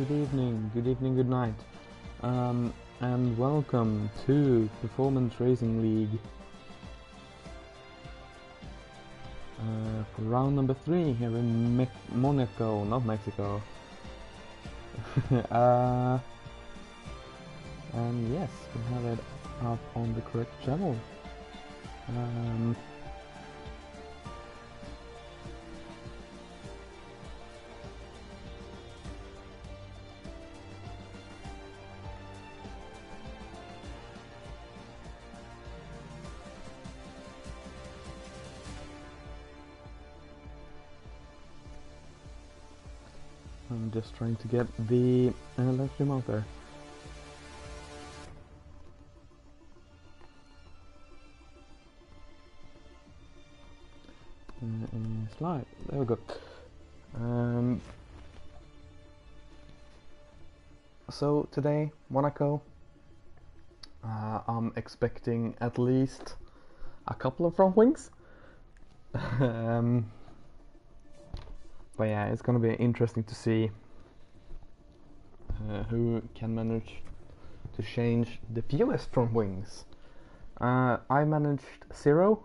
good evening, good night, and welcome to Performance Racing League for round number 3 here in Monaco, not Mexico. And yes, we have it up on the correct channel. I'm just trying to get the live stream out there. Slide. There we go. So today, Monaco. I'm expecting at least a couple of front wings. But yeah, it's gonna be interesting to see who can manage to change the fewest front wings. I managed 0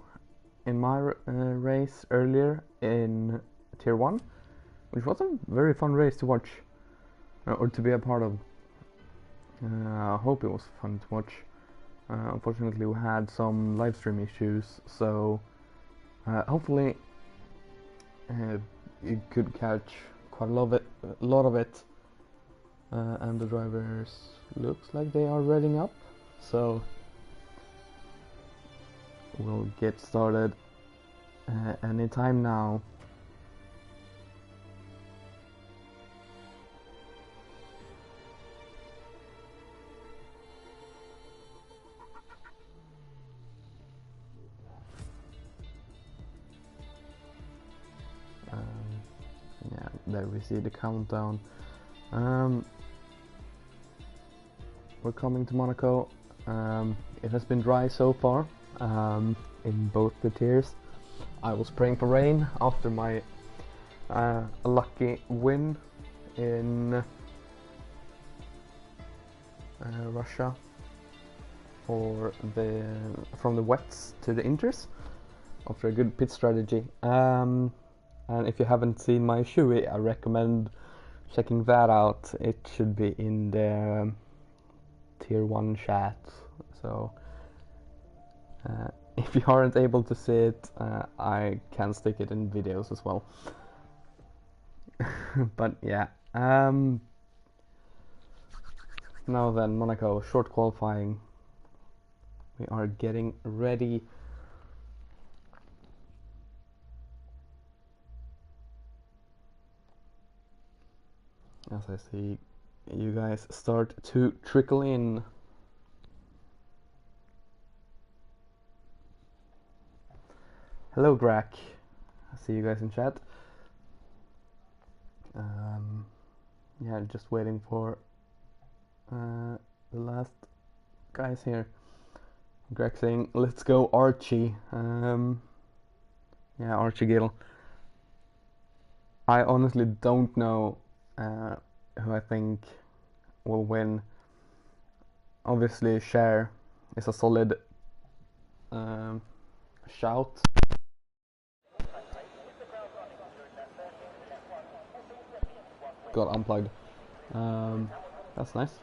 in my race earlier in Tier 1, which was a very fun race to watch, or to be a part of. I hope it was fun to watch. Unfortunately, we had some live stream issues, so hopefully you could catch quite a lot of it, and the drivers looks like they are readying up, so we'll get started anytime now. Yeah, there we see the countdown. We're coming to Monaco. It has been dry so far in both the tiers. I was praying for rain after my lucky win in Russia from the wets to the inters after a good pit strategy. And if you haven't seen my shoey, I recommend checking that out. It should be in the Tier 1 chat. So if you aren't able to see it, I can stick it in videos as well. But yeah. Now then, Monaco, short qualifying. We are getting ready. As I see you guys start to trickle in. Hello, Grack. I see you guys in chat. Yeah, just waiting for the last guys here. Greg saying, "Let's go, Archie." Yeah, Archie Gill. I honestly don't know who I think will win. Obviously, Cher is a solid shout. Got unplugged. That's nice.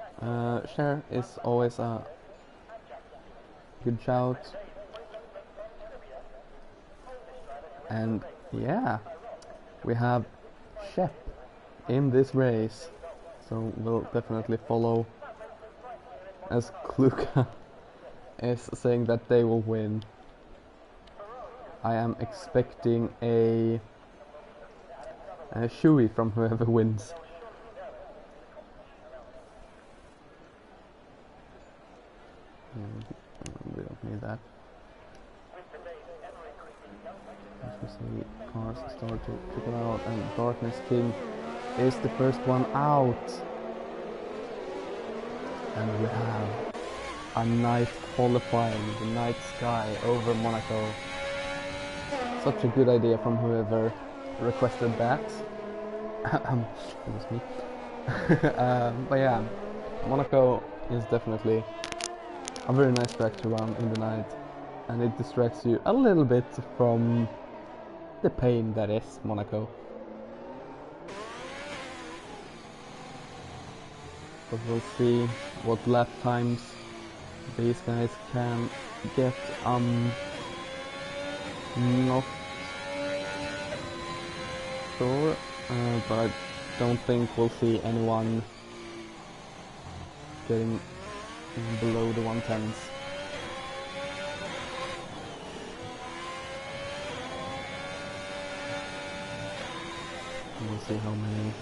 Cher is always a good shout. And yeah, we have Shep in this race, so we'll definitely follow, as Kluka is saying that they will win. I am expecting a shoey from whoever wins. We don't need that. As we see cars start to trickle out, and Darkness King is the first one out. And we have a night qualifying, the night sky over Monaco. Such a good idea from whoever requested that. Excuse me. But yeah, Monaco is definitely a very nice track to run in the night, and it distracts you a little bit from the pain that is Monaco. But we'll see what lap times these guys can get. Not sure, but I don't think we'll see anyone getting below the 110s. We'll see how many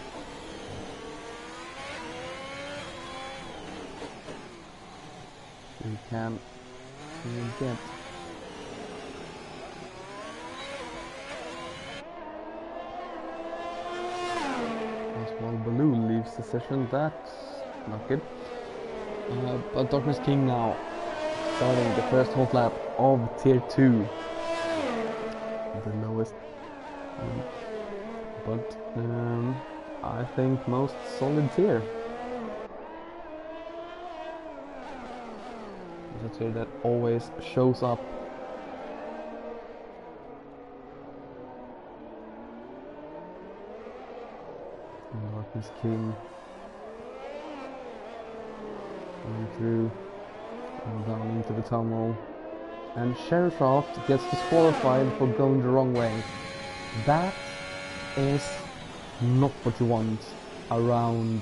we can get. As well, Baloo leaves the session, that's not good. But Darkness King now starting the first hot lap of Tier 2, the lowest, but I think most solid tier. It's a tier that always shows up. And Darkness King going through and down into the tunnel, and Sheriff gets disqualified for going the wrong way. That is not what you want around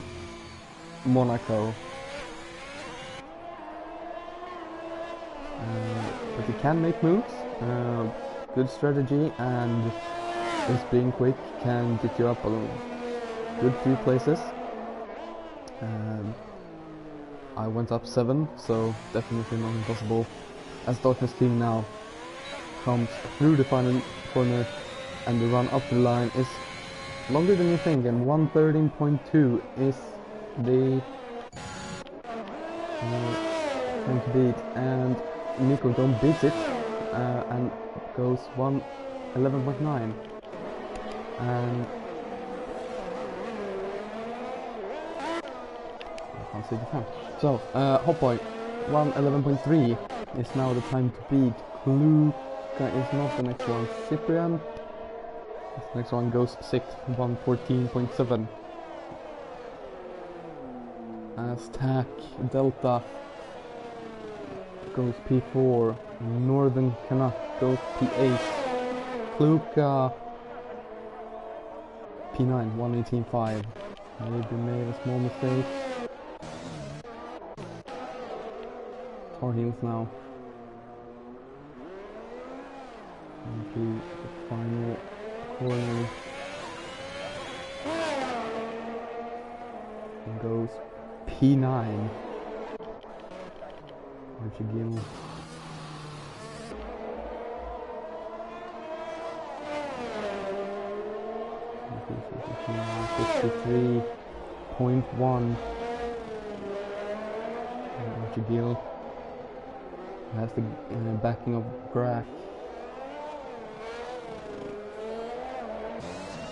Monaco. But he can make moves, good strategy, and just being quick can get you up a good few places. I went up 7, so definitely not impossible. As Darkness King now comes through the final corner, and the run up the line is longer than you think, and 1:13.2 is the time to beat, and Nico don't beat it, and goes 1:11.9, and I can't see the time. So, Hotboy 1:11.3 is now the time to beat. Luca is not the next one. Cyprian, this next one goes 6th, 1:14.7. Aztec Delta goes P4. Northern Canuck goes P8. Luca P9, 1:18.5. Maybe made a small mistake. Tar Heels now. Into the final corner. And goes P9. Richie Gill. .1. Richie Gill has the backing of Graf.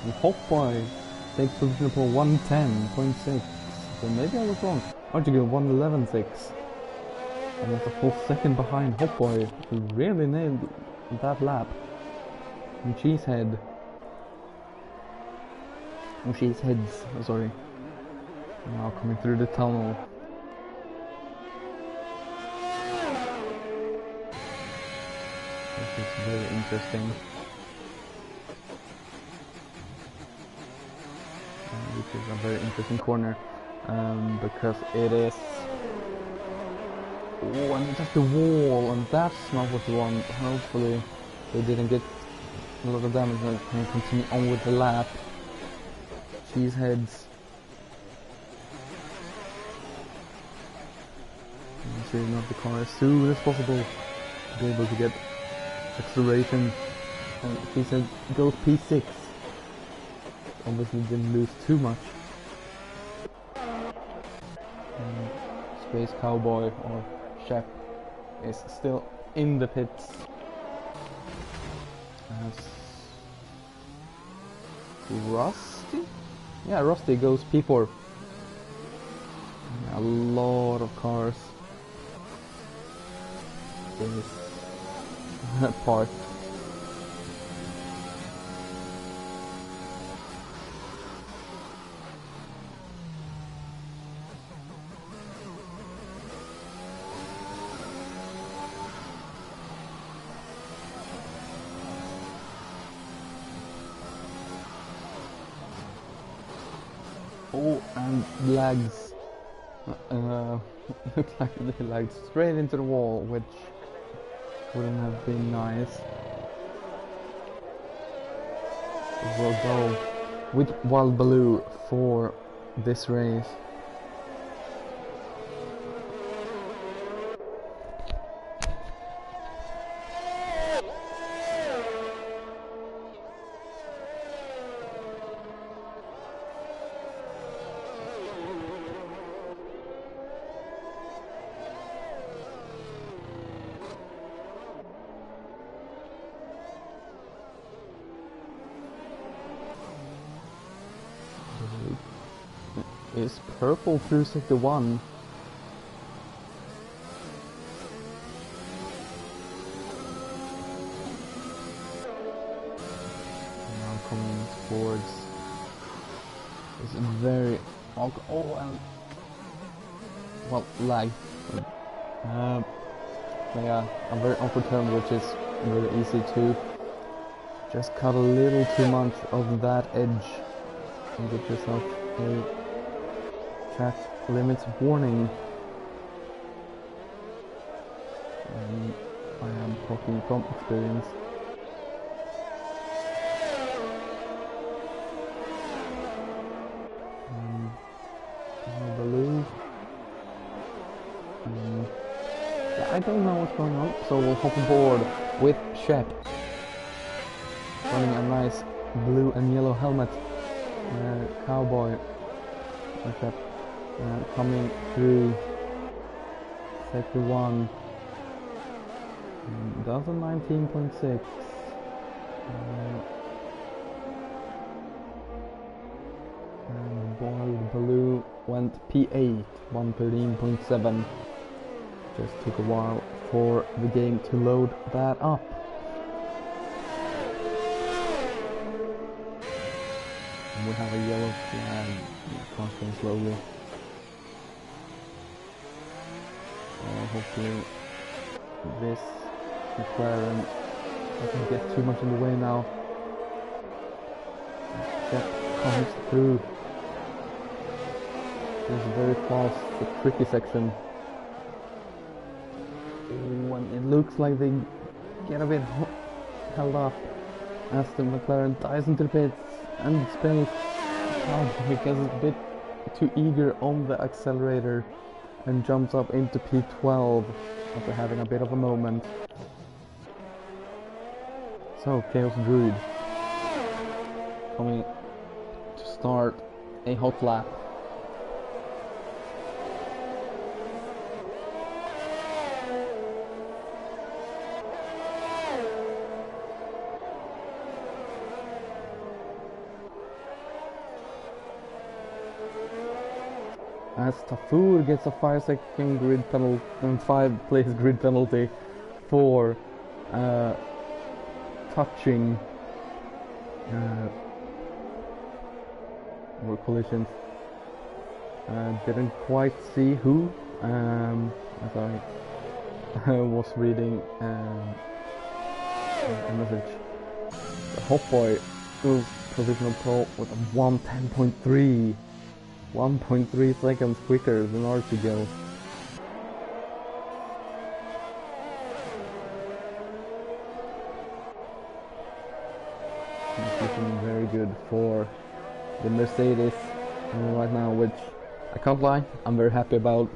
And Hotboy takes position for 110.6. So maybe I was wrong. Archie 1:11.6. And that's a full second behind Hotboy, who really nailed that lap. And Cheeseheads, sorry. Now coming through the tunnel. This is very interesting. This is a very interesting corner, because it is... Oh, and it's just the wall, and that's not what you want. Hopefully they didn't get a lot of damage and can continue on with the lap. Cheeseheads. Saving up the car as soon as possible to be able to get acceleration. And Cheesehead goes P6. Obviously didn't lose too much. And Space Cowboy or Chef is still in the pits. As Rusty? Yeah, Rusty goes P4. lot of cars in this part. Oh, and lags. Looks like they lagged straight into the wall, which wouldn't have been nice. We'll go with Wild Baloo for this race. Is purple through sector 1. Now coming towards is very and well lag. Yeah, a very awkward turn, which is very easy to just cut a little too much of that edge and get yourself a track limits warning. I am talking from experience. Baloo. Yeah, I don't know what's going on, so we'll hop aboard with Shep, running a nice blue and yellow helmet, cowboy like that. Coming through sector 1, does a 19.6. And Wild Baloo went P8, 113.7. Just took a while for the game to load that up. And we have a yellow flag crossing slowly. Hopefully this McLaren doesn't get too much in the way now. That comes through. This is very fast, the tricky section. When it looks like they get a bit held up as the McLaren dives into the pits and space because it's a bit too eager on the accelerator and jumps up into P12 after having a bit of a moment. So Chaos Druid coming to start a hot lap. As Tafur gets a 5-second grid penalty and 5-place grid penalty for touching or collisions. Didn't quite see who, as I was reading a message. The Hot Boy goes provisional pro with a 110.3. 1.3 seconds quicker than Archigel. It's looking very good for the Mercedes right now, which I can't lie, I'm very happy about.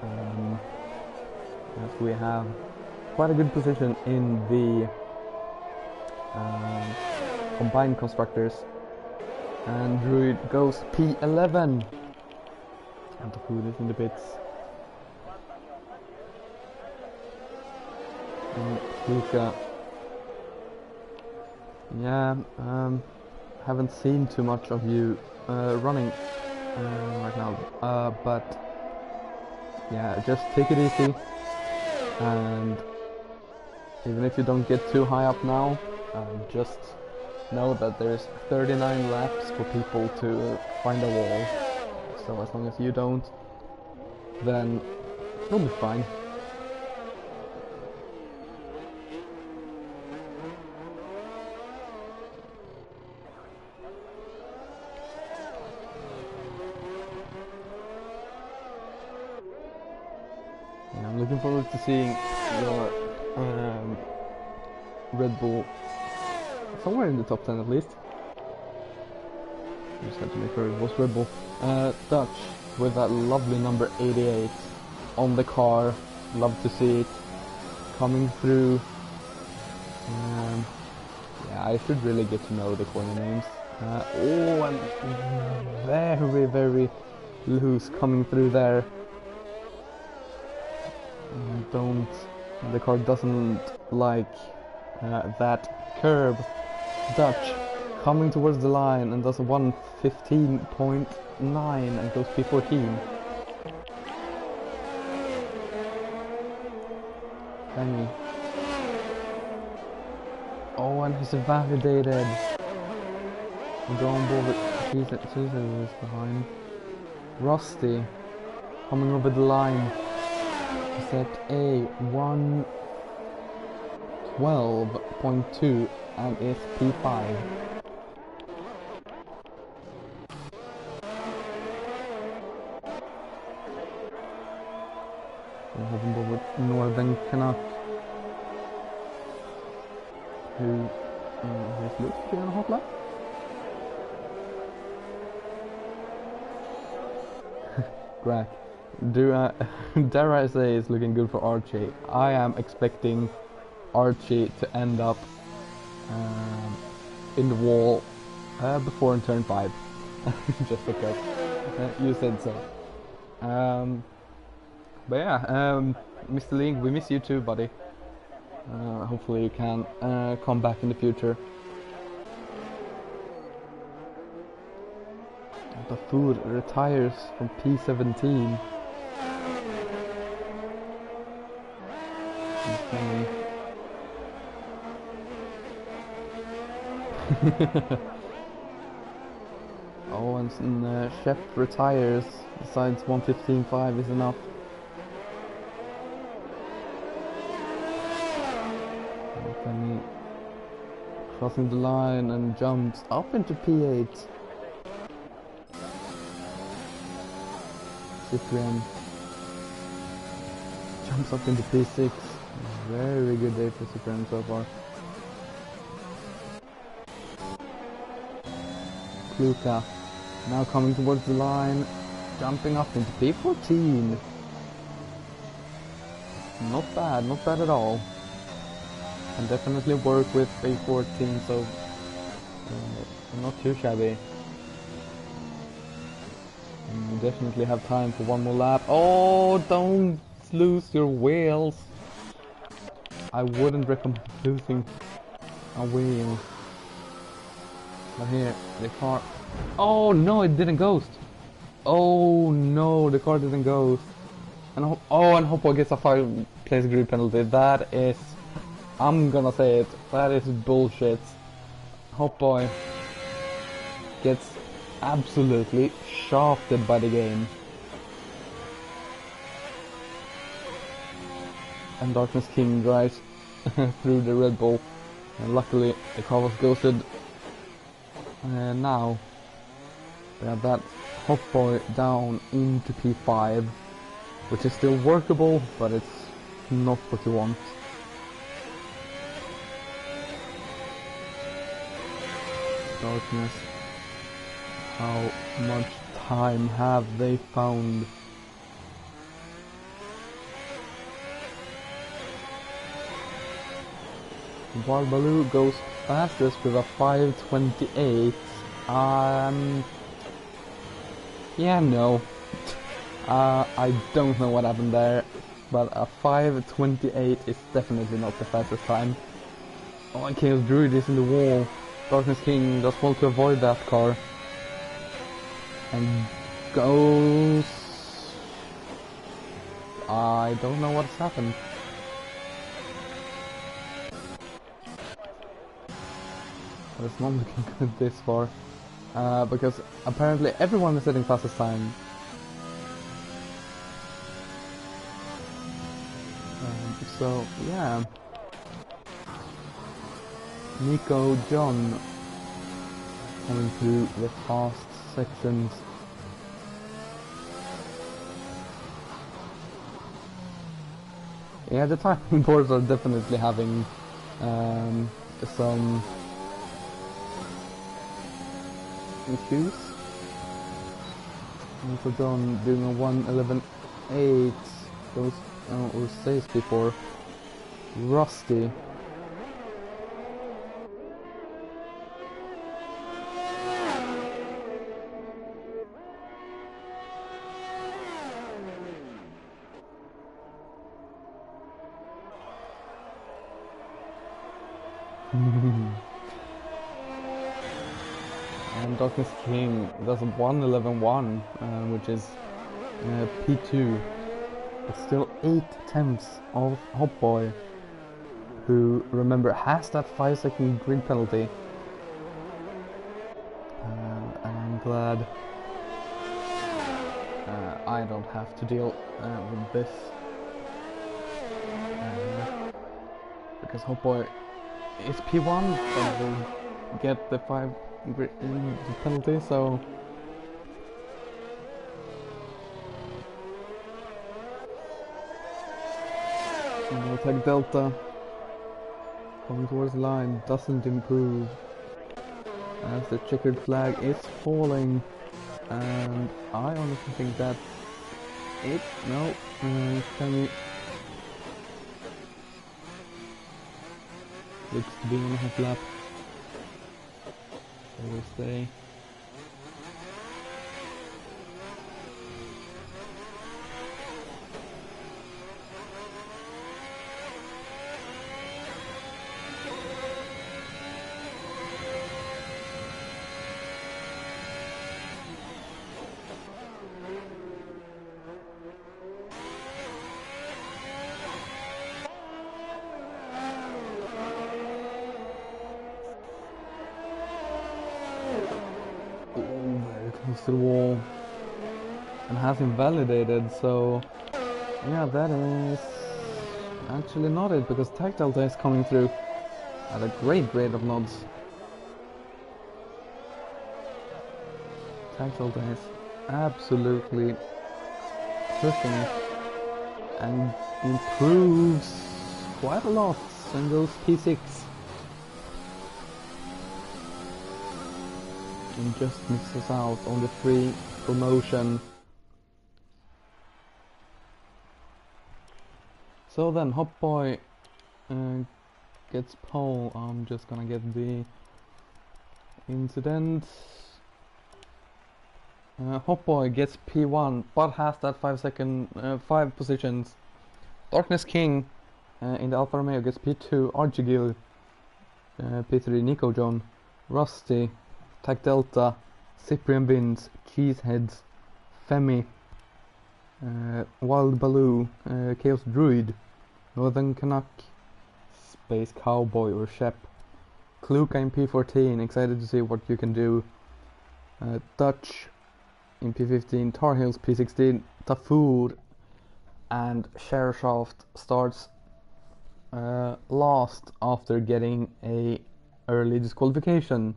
As we have quite a good position in the combined constructors. And Druid goes P11. And the food is in the pits. And Luca. Yeah, haven't seen too much of you running right now. But yeah, just take it easy, and even if you don't get too high up now, just know that there's 39 laps for people to find a wall. So as long as you don't, then you'll be fine. And I'm looking forward to seeing your Red Bull somewhere in the top 10 at least. I just had to make sure it was Red Bull. Dutch with that lovely number 88 on the car. Love to see it coming through. Yeah, I should really get to know the corner names. Oh, and very, very loose coming through there. The car doesn't like that curb. Dutch coming towards the line and does a 1:15.9 and goes P14. Benny. Oh, and he's validated. We'll go on board with Jesus is behind. Rusty coming over the line. Set a 1:12.2 and is P5. We're hopping over with Northern Canuck, who is looking on a hot lap. Grack. Dare I say it's looking good for Archie. I am expecting Archie to end up in the wall before in turn 5. Just because you said so. But yeah, Mr. Ling, we miss you too, buddy. Hopefully you can come back in the future. The food retires from P17. Oh, and Shep retires. Decides 1:15.5 is enough. Penny crossing the line and jumps up into P8. Cyprian jumps up into P6. Very good day for Cyprian so far. Luca now coming towards the line, jumping up into P14. Not bad at all. Can definitely work with P14, so not too shabby. And definitely have time for one more lap. Oh, don't lose your wheels. I wouldn't recommend losing a wheel. But here, the car... Oh no, it didn't ghost! Oh no, the car didn't ghost. And and Hoppo gets a 5-place grid penalty. That is... I'm gonna say it. That is bullshit. Hoppo gets absolutely shafted by the game. And Darkness King drives through the Red Bull. And luckily, the car was ghosted. And now we have that Hot Boy down into P5, which is still workable, but it's not what you want. Darkness, how much time have they found? Barbaloo goes fastest with a 5:28. Yeah, no. I don't know what happened there, but a 5:28 is definitely not the fastest time. Oh, and Chaos Druid is in the wall. Darkness King does want to avoid that car. And goes. I don't know what's happened. But it's not looking good this far. Because apparently everyone is setting fastest time. So yeah, Nico John coming through the fast sections. Yeah, the timing boards are definitely having some issues. Nico John doing a 1:11.8 goes or says before Rusty. And Darkness King does a 1:11.1, which is P2. But still 8 attempts of Hopboy, who, remember, has that 5-second grid penalty. And I'm glad I don't have to deal with this. Because Hopboy is P1, but will get the 5 grid penalty, so... No tag Delta coming towards the line doesn't improve as the checkered flag is falling, and I honestly think that it. No, Sammy looks to be on a half lap. So we'll stay. To the wall and has invalidated, so yeah, that is actually not it, because Tag Delta is coming through at a great rate of nods. Tag Delta is absolutely pushing and improves quite a lot and goes P6. And just misses out on the free promotion. So then Hopboy gets pole. I'm just gonna get the incident. Hopboy gets P1 but has that 5 positions. Darkness King in the Alfa Romeo gets P2. Archigil P3. Nico John, Rusty, Tag Delta, Cyprian Bins, Cheeseheads, Femi, Wild Baloo, Chaos Druid, Northern Canuck, Space Cowboy or Shep, Kluka in P14, excited to see what you can do, Dutch in P15, Tar Heels P16, Tafood, and Shareshaft starts last after getting a early disqualification.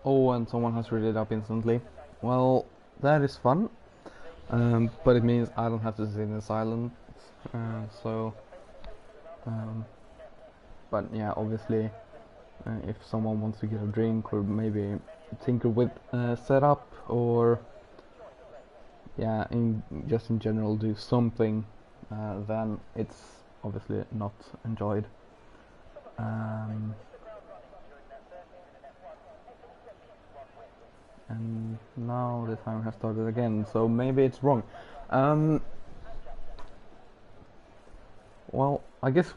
Oh, and someone has read it up instantly. Well, that is fun, but it means I don't have to sit in silence. But yeah, obviously, if someone wants to get a drink or maybe tinker with setup, or yeah, just in general do something, then it's obviously not enjoyed. And now the timer has started again, so maybe it's wrong. Well, I guess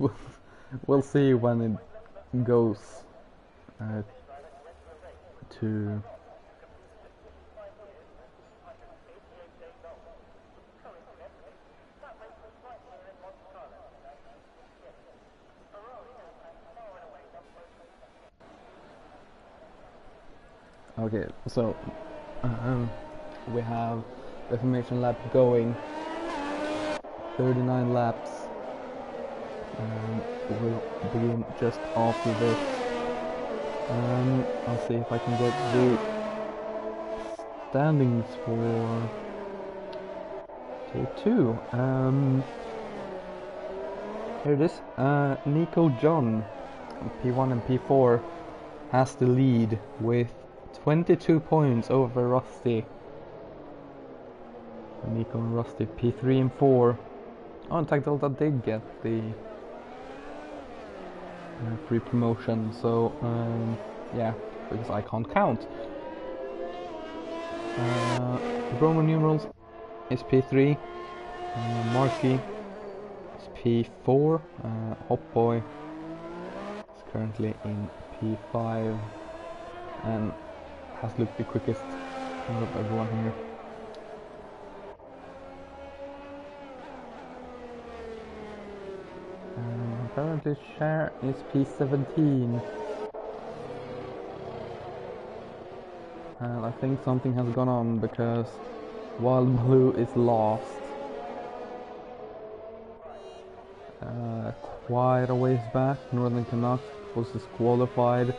we'll see when it goes to. Okay, so we have the formation lap going, 39 laps, and we'll begin just after this. I'll see if I can get the standings for Tier 2. Here it is. Nico John, P1 and P4, has the lead with 22 points over Rusty. Nico and Rusty, P3 and 4. Oh, in fact, Delta did get the free promotion, so yeah, because I can't count. Roman numerals is P3, Marky is P4, Hot Boy is currently in P5 and has looked the quickest out of everyone here. Apparently Cher is P17, and I think something has gone on because Wild Blue is lost. Quite a ways back, Northern Canuck was disqualified,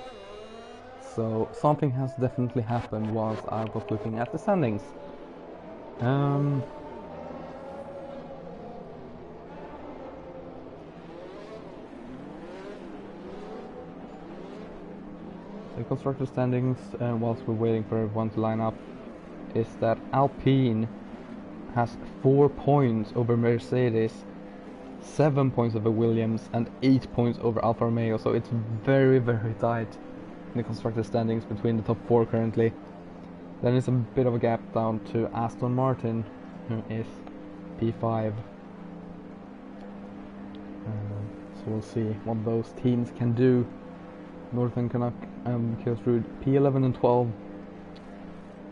so something has definitely happened whilst I was looking at the standings. The constructor standings, whilst we're waiting for everyone to line up, is that Alpine has 4 points over Mercedes, 7 points over Williams, and 8 points over Alfa Romeo, so it's very, very tight in the constructor standings between the top 4 currently. Then it's a bit of a gap down to Aston Martin, who is P5. So we'll see what those teams can do. Northern Canuck and Kilsrud, P11 and 12.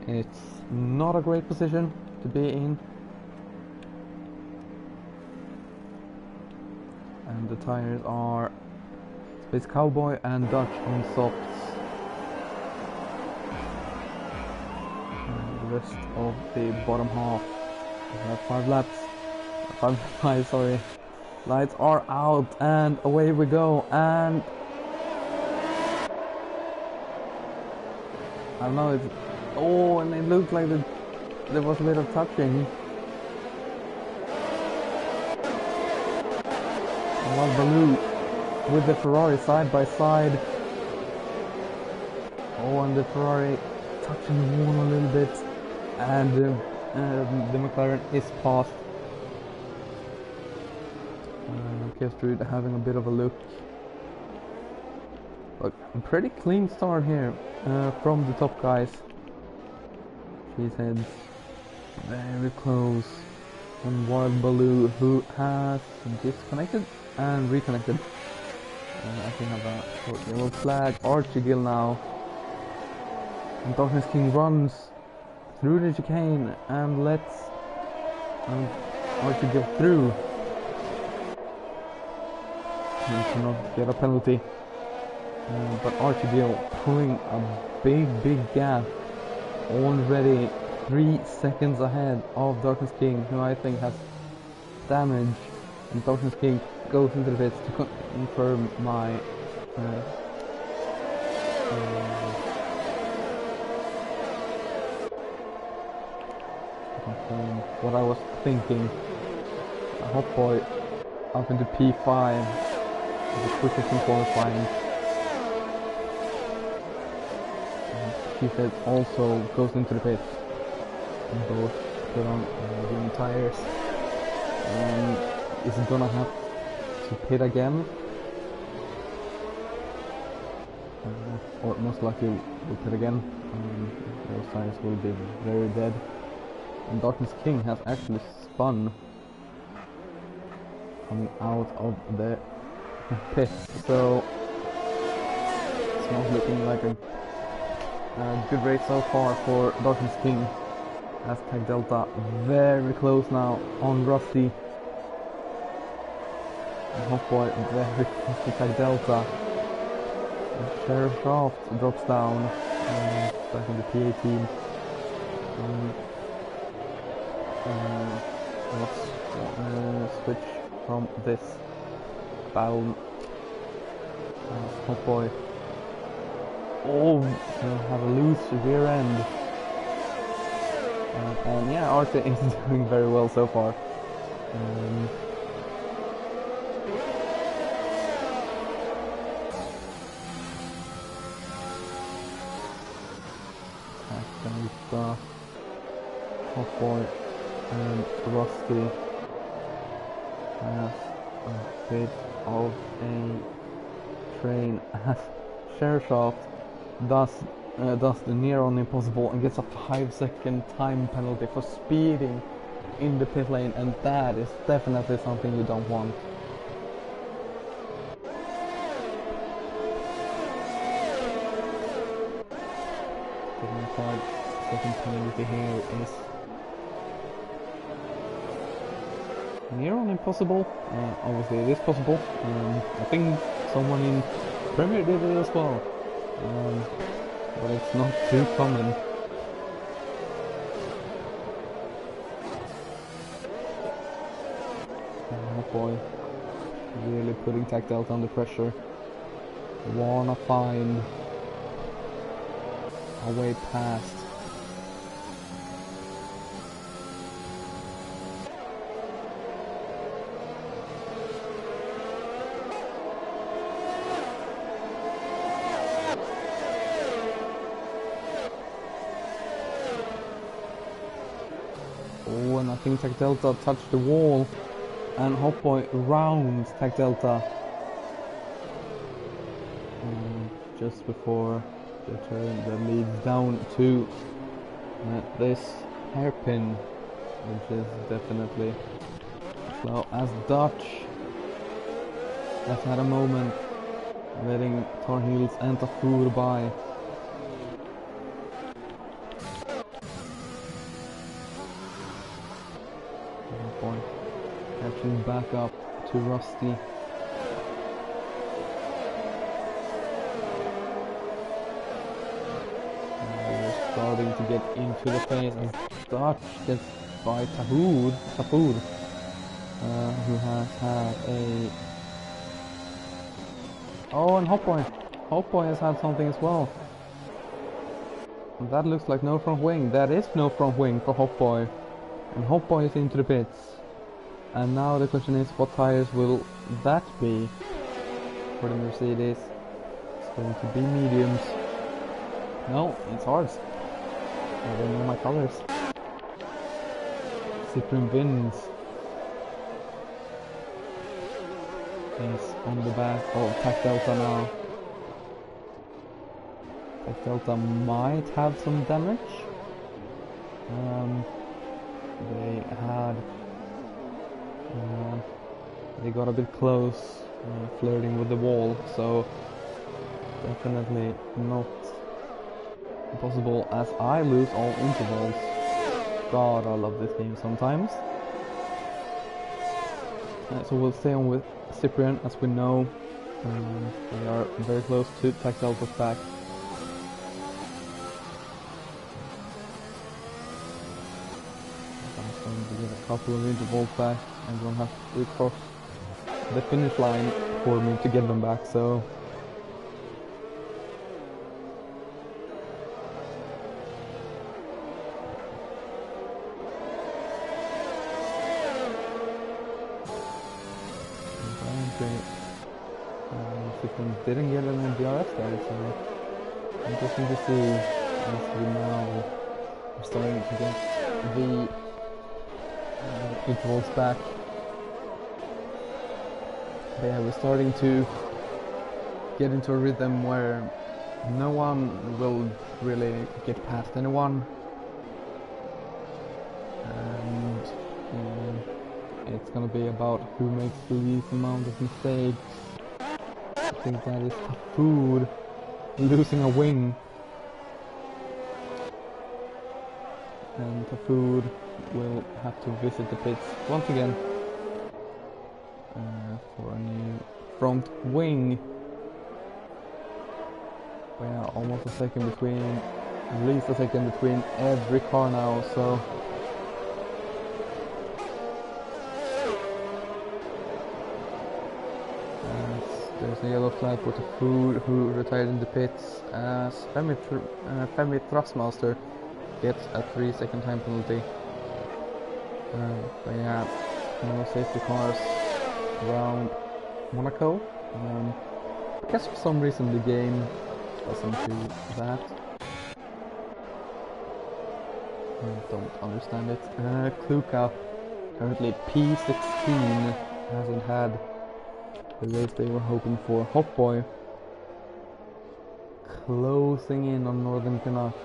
It's not a great position to be in. And the tires are Space Cowboy and Dutch on softs. And the rest of the bottom half, we have 5 laps. 5, sorry. Lights are out and away we go, and I don't know, and it looked like there was a bit of touching. Well, Baloo with the Ferrari side by side. Oh, and the Ferrari touching the wall a little bit, and the McLaren is past. Kestrud having a bit of a look. But a pretty clean start here from the top guys. She's heads very close. And Wild Baloo, who has disconnected and reconnected. I think I have a short yellow flag. Archie Gill now. And Darkness King runs through the chicane and lets Archie Gill through. He cannot get a penalty. But Archie Gill pulling a big gap, already 3 seconds ahead of Darkness King, who I think has damage, and Darkness King goes into the pits to confirm my what I was thinking. Hot Boy up into P5, the quickest in qualifying. He said also goes into the pits, and both put on green tires, and is gonna have to pit again. Or most likely will pit again. Those tires will be very dead. And Darkness King has actually spun coming out of the pit, so it's not looking like a good race so far for Darkness King. As Tag Delta very close now on Rusty. Hotboy very close to Tag Delta. Sheriff Shaft drops down back in the PA team. Let's switch from this battle. Hotboy. Oh, have a loose rear end. And yeah, Arthur is doing very well so far. Hotboy and Rusty has a bit of a train as Shareshaft does the near on impossible and gets a 5-second time penalty for speeding in the pit lane, and that is definitely something you don't want. The 5-second penalty here is near on impossible. Obviously it is possible. I think someone in Premier did it as well. But it's not too common. Oh boy, really putting Tag Delta under pressure. Wanna find a way past. Oh, and I think Tag Delta touched the wall, and Hotboy rounds Tag Delta just before the turn that leads down to this hairpin, which is definitely slow, as Dutch has had a moment letting Tar Heels and Tafur by. Catching back up to Rusty. We're starting to get into the phase as Dutch gets by Tafur, who has had a... Oh, and Hotboy has had something as well. That looks like no front wing. That is no front wing for Hotboy. And Hotboy is into the pits. And now the question is, what tires will that be for the Mercedes? It's going to be mediums. No, it's hards. I don't know my colors. Cyprian wins. He's on the back of Tag Delta now. Tag Delta might have some damage. They had... they got a bit close, flirting with the wall, so definitely not possible as I lose all intervals. God, I love this game sometimes. So we'll stay on with Cyprian, as we know. They are very close to Tag Delta's back. I'm going to get a couple of intervals back. I'm gonna have to cross the finish line for me to get them back, so Cyprian didn't get an DRS there, so interesting to see as we now are starting to get the intervals back. yeah, we're starting to get into a rhythm where no one will really get past anyone, and it's gonna be about who makes the least amount of mistakes. I think that is Food losing a wing, and Food will have to visit the pits once again for a new front wing. We are almost a second between, at least a second between every car now, so there's a yellow flag for the Food, who retired in the pits as Femi Thrustmaster gets a 3-second time penalty. But yeah, no safety cars around Monaco. I guess for some reason the game doesn't do that. I don't understand it. Kluka, currently P16, hasn't had the race they were hoping for. Hotboy closing in on Northern Canuck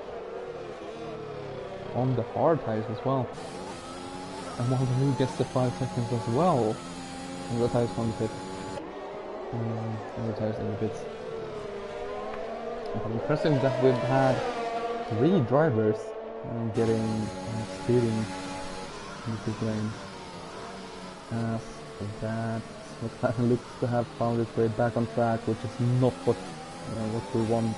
on the hard tires as well. And who gets the 5 seconds as well. And the tires on the pit. And the tires in the pits. But impressive that we've had 3 drivers getting speeding in the pit lane. As that McLaren looks to have found its way back on track, which is not what we want.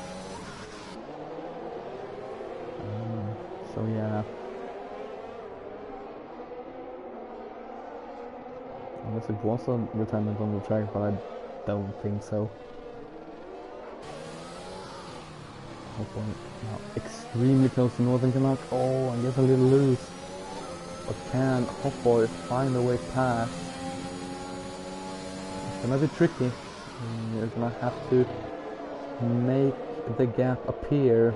So yeah. Unless it was a retirement on the track, but I don't think so. Now extremely close to Northern Canuck. Oh, I guess a little loose. But can Hotboy find a way past? It's gonna be tricky. You're gonna have to make the gap appear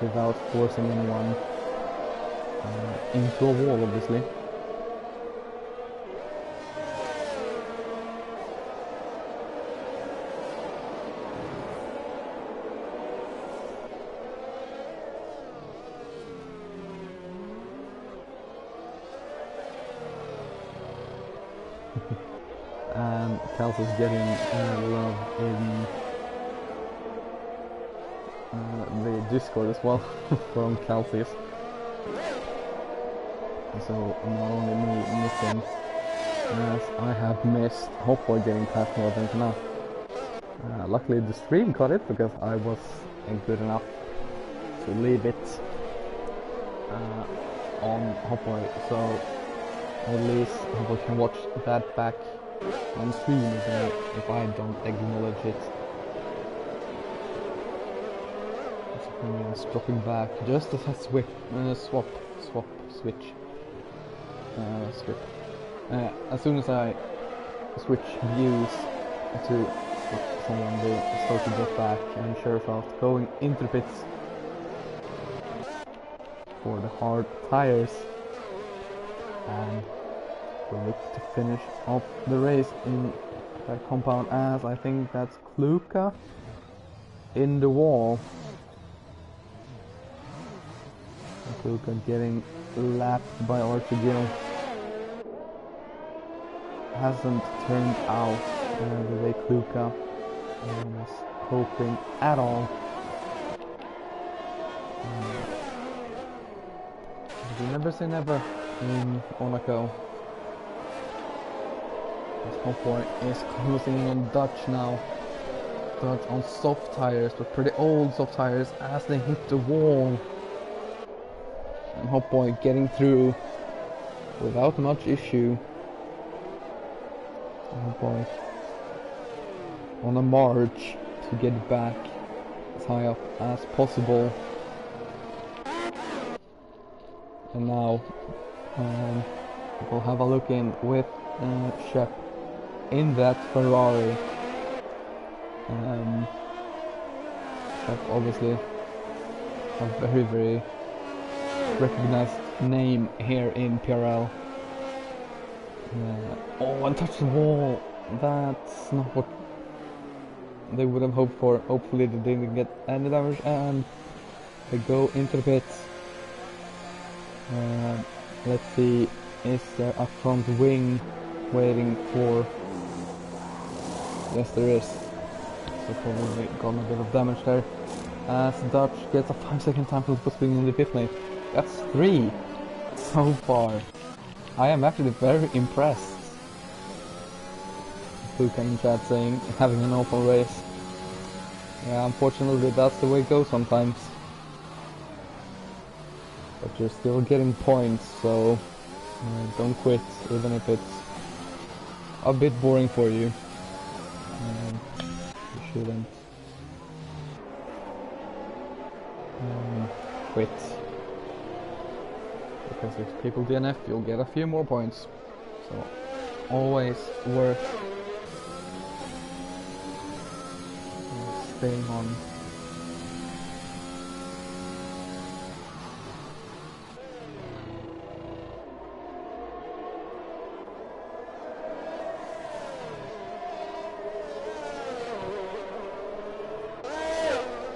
without forcing anyone into a wall, obviously. And Kelsey's getting love in the Discord as well from Kelsey's. So not only me missing, as I have missed Hotboy getting past Northern Canuck. Luckily the stream caught it because I was good enough to leave it on Hotboy, so at least Hotboy can watch that back on stream if I don't acknowledge it. It's dropping back just as I switch. As soon as I switch views to someone, they start to drop back, and Sherfelt going into the pits for the hard tires, and we'll look to finish off the race in that compound, as I think that's Kluka in the wall. Kluka getting lapped by Archie Gill. Hasn't turned out the way Kluka was hoping at all. You never say never in Monaco. This Hotboy is closing in on Dutch now. Dutch on soft tires, but pretty old soft tires, as they hit the wall. And Hotboy getting through without much issue. Hotboy on a march to get back as high up as possible. And now we'll have a look in with Shep in that Ferrari. Shep obviously a very, very recognized name here in PRL. Oh, and touch the wall. that's not what they would have hoped for. Hopefully they didn't get any damage, and they go into the pits. Let's see, is there a front wing waiting for... Yes, there is. So probably got a bit of damage there. As Dutch gets a 5-second time for being in the pit lane. That's 3 so far. I am actually very impressed. Puka in chat saying, having an open race. Yeah, unfortunately that's the way it goes sometimes. But you're still getting points, so don't quit, even if it's a bit boring for you. You shouldn't quit. Because if people DNF, you'll get a few more points. So, always worth staying on.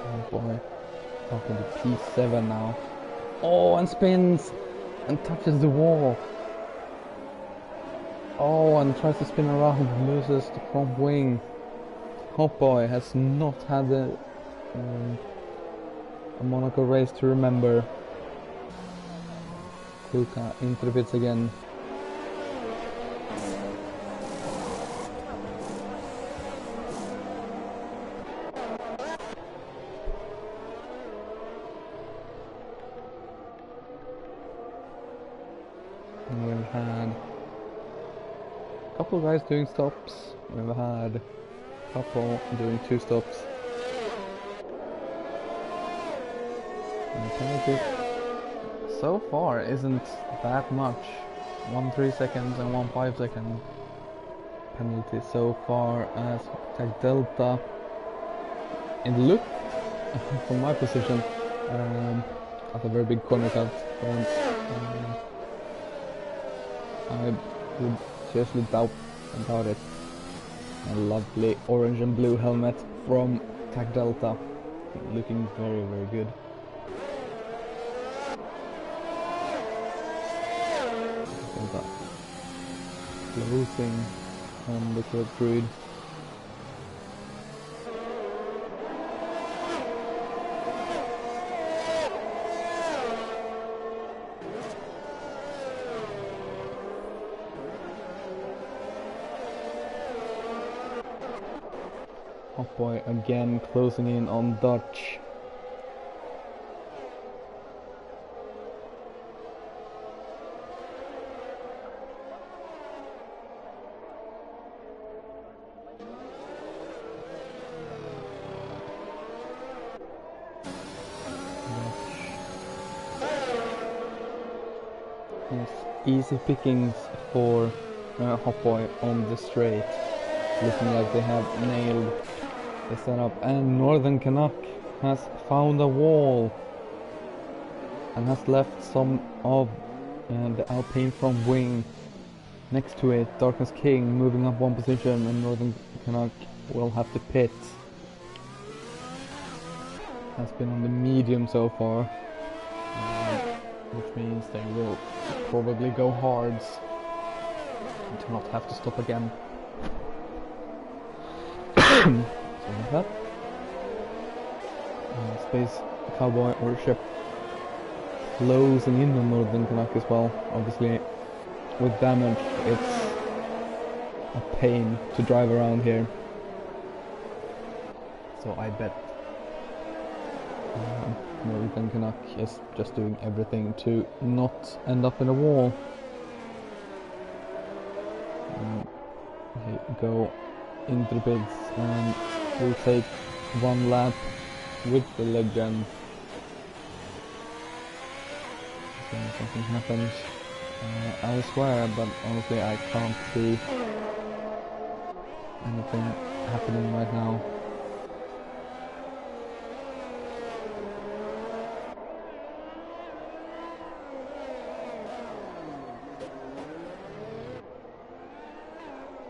Oh boy, talking to P7 now. Oh, and spins and touches the wall. Oh, and tries to spin around, loses the front wing. Hot Boy has not had a Monaco race to remember. Kuka into the pits again. We've had a couple of guys doing stops. We've had a couple doing 2 stops. And the penalty so far isn't that much. 1 3-second and 1 5-second penalty so far, as Tag Delta in look from my position at a very big corner cut. I would seriously doubt about it. A lovely orange and blue helmet from Tag Delta, looking very, very good. Closing on the third druid. Oh boy, again closing in on Dutch. Yes, easy pickings for Hot Boy on the straight. Looking like they have nailed the setup, and Northern Canuck has found a wall and has left some of the Alpine front wing next to it. Darkness King moving up 1 position, and Northern Canuck will have to pit. Has been on the medium so far, which means they will probably go hards to not have to stop again. So like that. Space Cowboy or ship closing in on Northern Canuck as well. Obviously, with damage, it's a pain to drive around here. So I bet Northern Canuck is just doing everything to not end up in a wall. They go into the bids and will take 1 lap with the legend. So something happens elsewhere, but honestly I can't see anything happening right now.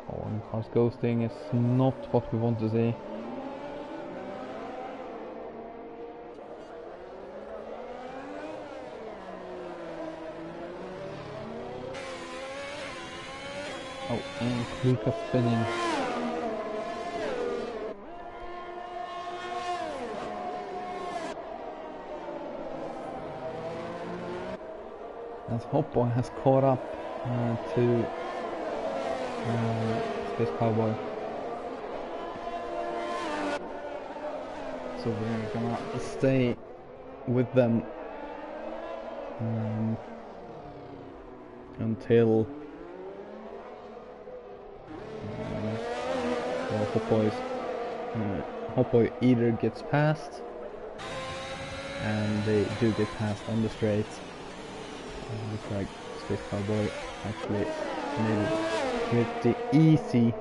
Oh, and cars cars ghosting is not what we want to see. Oh, and Luca spinning. As Hopboy has caught up to Space Cowboy. So we're gonna stay with them until Hopboy either gets past, and they do get past on the straight. Looks like Space Cowboy actually made it pretty easy.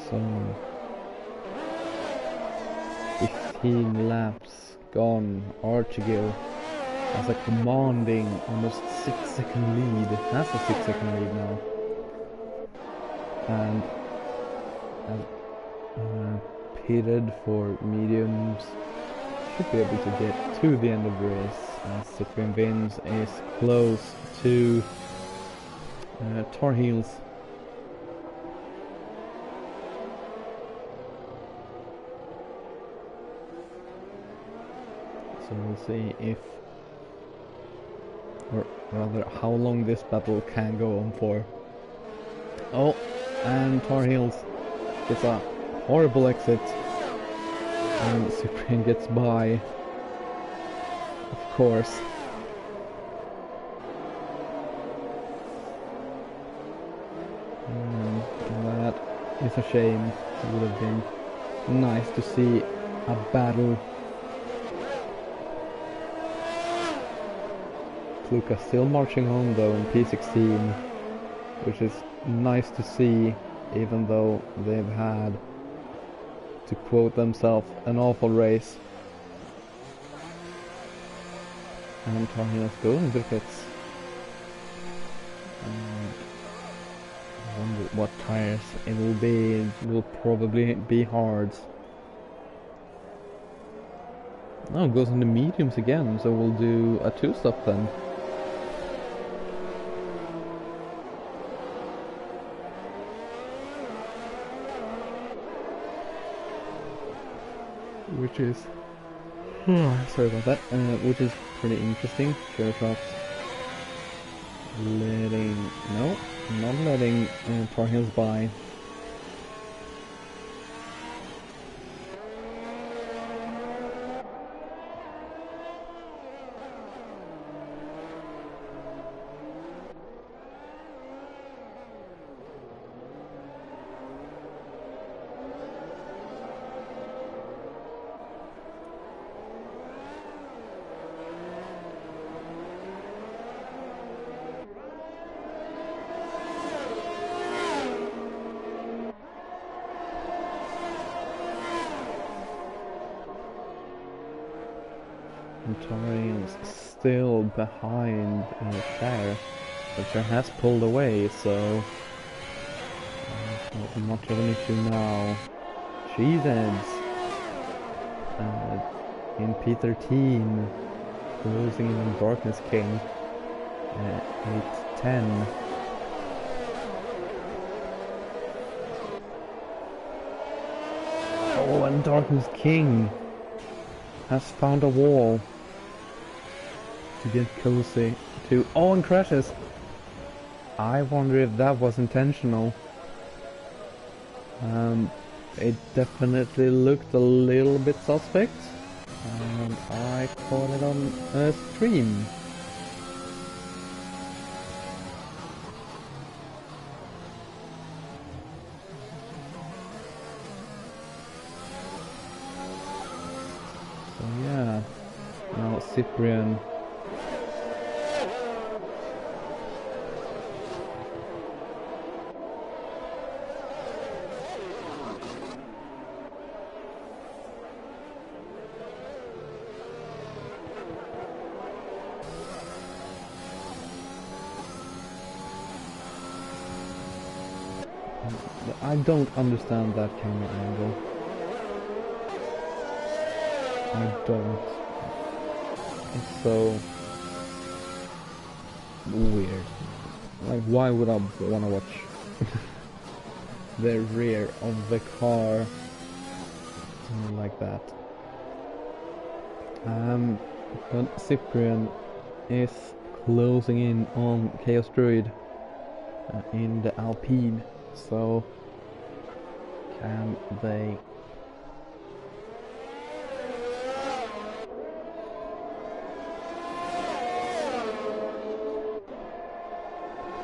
So 15 laps gone. Archegil has a commanding almost 6-second lead. Has a 6-second lead now. And pitted for mediums. Should be able to get to the end of the race as Cyprian Vins is close to Tar Heels. So we'll see if, or rather how long this battle can go on for. Oh, and Tar Heels gets a horrible exit, and Cyprian gets by, of course. And that is a shame. It would have been nice to see a battle. Luca still marching home though in P16, which is nice to see, even though they've had, to quote themselves, an awful race. And Tar Heels goes into the pits. I wonder what tires it will be. It will probably be hards. Oh, it goes into mediums again, so we'll do a 2-stop then. Which is, sorry about that, which is pretty interesting. Cherry letting, no, not letting Tar Heels by. Torian's still behind Cher, but Cher has pulled away, so not much of an issue now. Cheese ends in P13, closing in on Darkness King at 8:10. Oh, and Darkness King has found a wall to get cozy to. Oh, and crashes. I wonder if that was intentional. It definitely looked a little bit suspect. and I caught it on a stream. So yeah, now Cyprian. I don't understand that camera angle. I don't. It's so weird. Like, why would I wanna watch the rear of the car like that? But Cyprian is closing in on Chaos Druid in the Alpine, so can they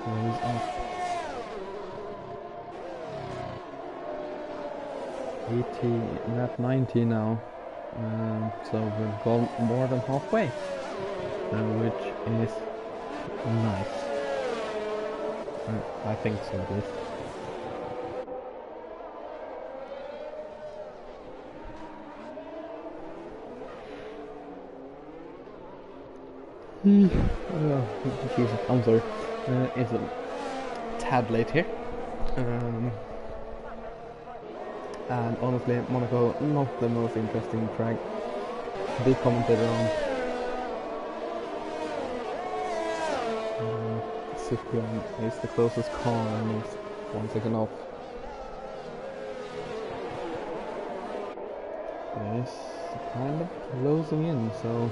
close up? 80, not 90 now, so we've gone more than halfway, which is nice. I think so, at least. Jesus, I'm sorry. It's a tad late here. And honestly, Monaco, not the most interesting track to be commentated on. Cyprian is the closest car and is 1 second off. It's kind of closing in, so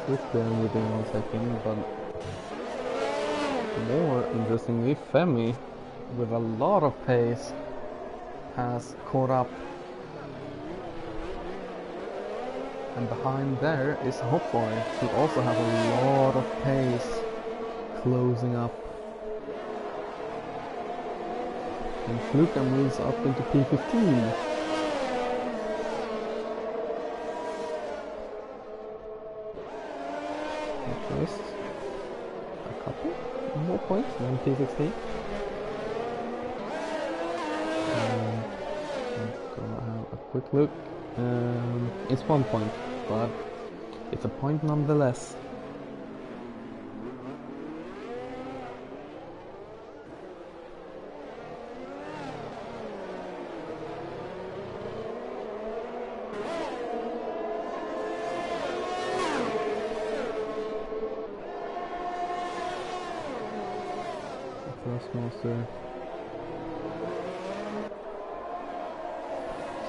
Cyprian within 1 second, but more interestingly, Femi, with a lot of pace, has caught up. And behind there is Hotboy, who also has a lot of pace, closing up. And Fluka moves up into P15. Just a couple more points than P16. Let's go have a quick look. It's 1 point, but it's a point nonetheless. Thrustmaster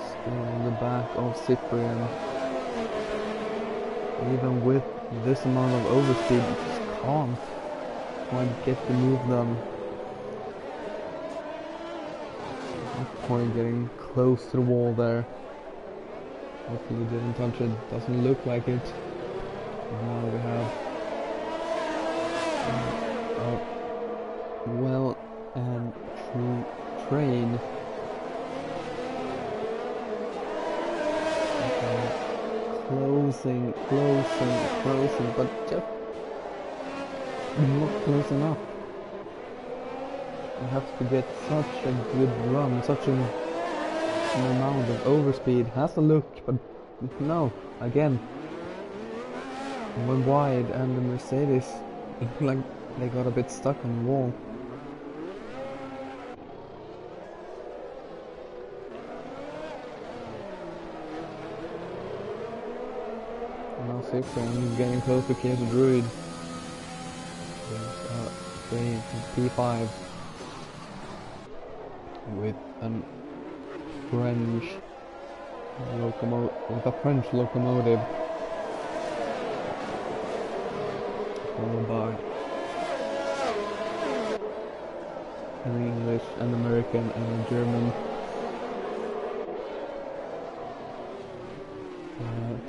still in the back of Cyprian. Even with this amount of overspeed, you just can't quite get the move done. Point getting close to the wall there. Hopefully he didn't touch it, doesn't look like it. And now we have well and true train. Closing, but just not close enough. You have to get such a good run, such an amount of overspeed. Has to look, but no, again. Went wide and the Mercedes, like they got a bit stuck on the wall. Cyprian is getting close to Chaos Druid. There's P5 with a French locomotive, followed by an English, an American, and a German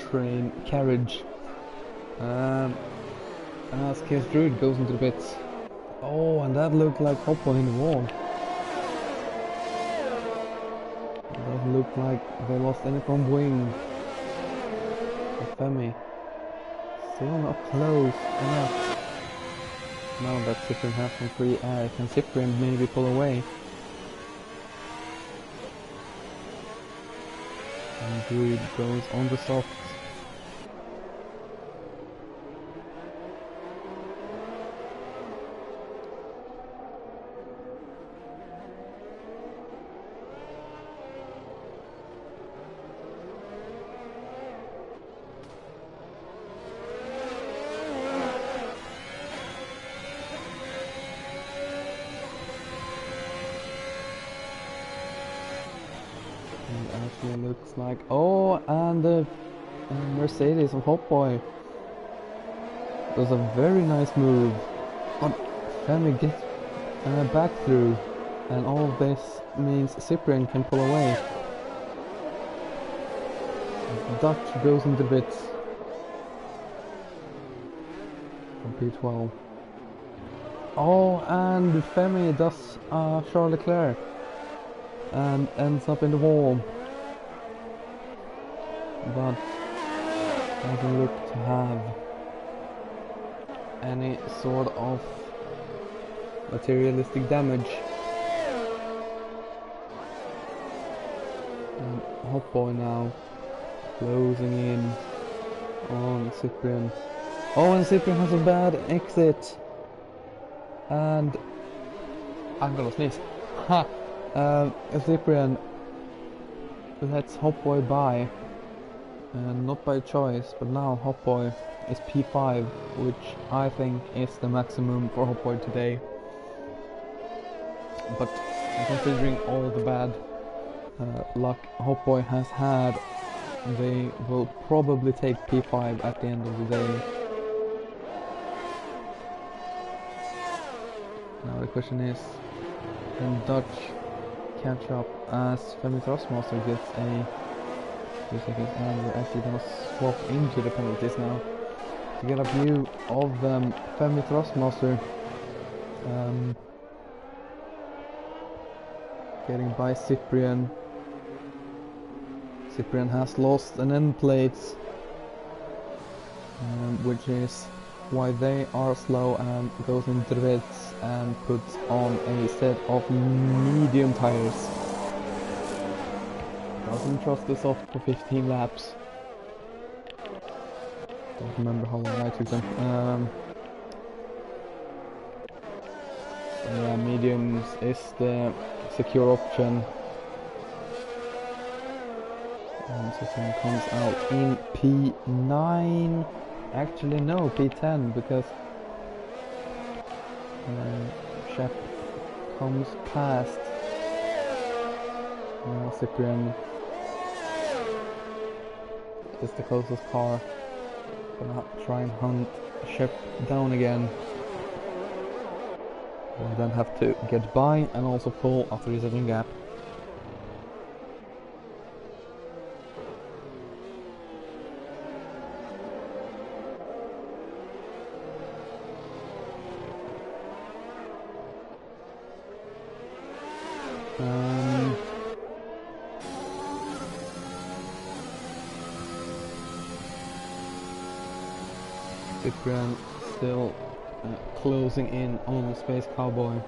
train carriage. As Chaos Druid goes into the pits. Oh, and that looked like Hoppo in the wall. It doesn't look like they lost any from wing. Femi still not close enough. Now that Cyprian has some free air, can Cyprian maybe pull away? And Druid goes on the soft. Actually looks like, oh, and the Mercedes of Hopboy does a very nice move, but Femi gets back through, and all of this means Cyprian can pull away. Dutch goes into bits from P12. Oh, and Femi does Charles Leclerc and ends up in the wall, but doesn't look to have any sort of materialistic damage. And Hopboy now closing in on Cyprian. Oh, and Cyprian has a bad exit, and I'm gonna sneeze. Ha! Cyprian lets Hopboy by, and not by choice, but now Hopboy is P5, which I think is the maximum for Hopboy today. But considering all the bad luck Hopboy has had, they will probably take P5 at the end of the day. Now the question is, can Dutch catch up as Femi Thrustmaster gets a 2 seconds, and we're actually gonna swap into the penalties now to get a view of Femi Thrustmaster getting by Cyprian. Cyprian has lost an end plate, which is why they are slow, and goes into the pits and puts on a set of medium tires. Doesn't trust the soft for 15 laps. Don't remember how long I took them. So yeah, mediums is the secure option. And Cyprian comes out in P9. Actually no, P10, because Shep comes past. Now Cyprian is the closest car. Gonna try and hunt Shep down again. We'll then have to get by and also pull after resetting gap. Cyprian still closing in on the Space Cowboy.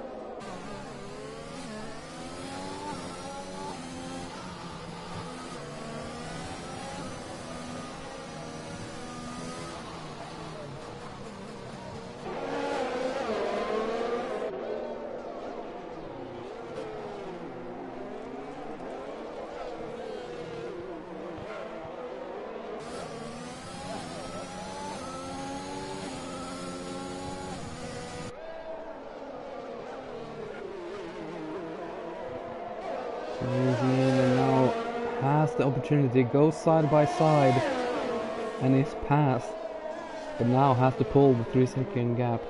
has the opportunity, goes side by side and is passed, but now has to pull the 3-second gap.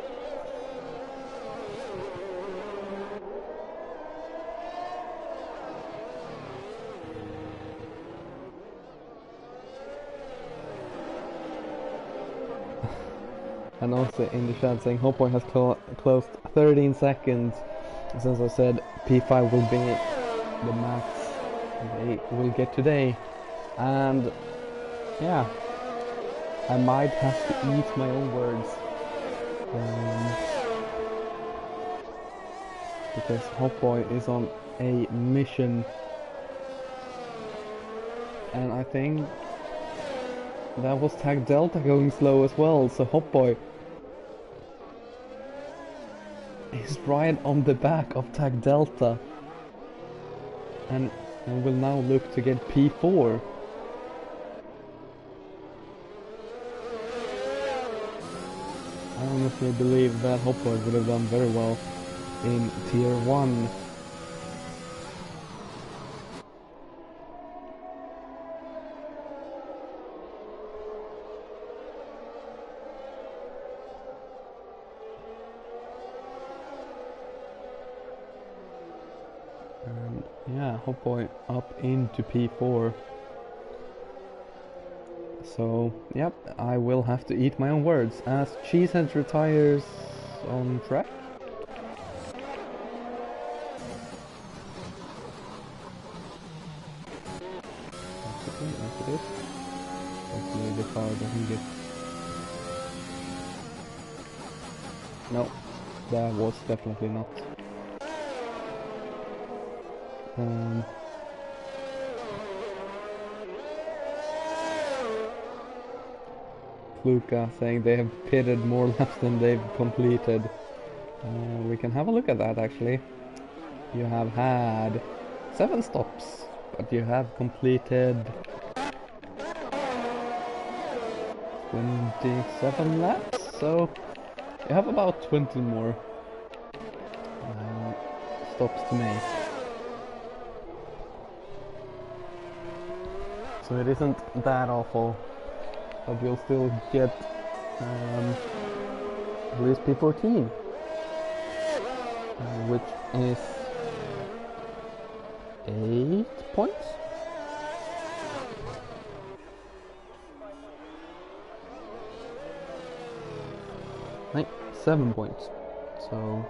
And also in the chat saying Hopboy has closed 13 seconds. Since I said P5 will be the max they will get today. And yeah, I might have to eat my own words. Because Hopboy is on a mission. And I think that was Tag Delta going slow as well, so Hopboy is right on the back of Tag Delta and will now look to get P4. I honestly believe that Hopboy would have done very well in Tier 1. Yeah, Hopboy up into P4. So, yep, I will have to eat my own words as Cheesehead retires on track. That's it. Hopefully the car doesn't get... No, that was definitely not. Luca saying they have pitted more laps than they've completed. We can have a look at that actually. You have had 7 stops, but you have completed 27 laps, so you have about 20 more stops to make. So it isn't that awful, but you'll still get at least P14, which is 8 points. Right, 7 points. So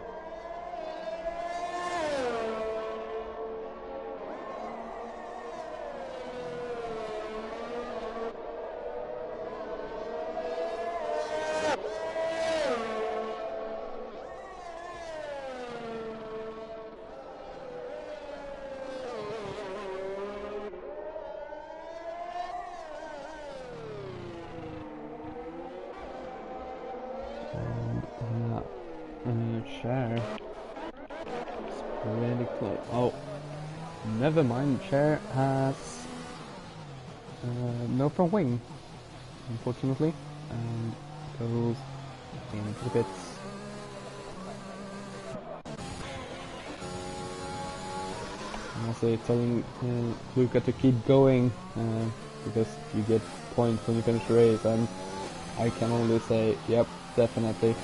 Share. It's pretty close. Oh, never mind. Share has no front wing, unfortunately, and goes into the pits. I'm also telling Luca to keep going because you get points when you finish the race, and I can only say, yep, definitely.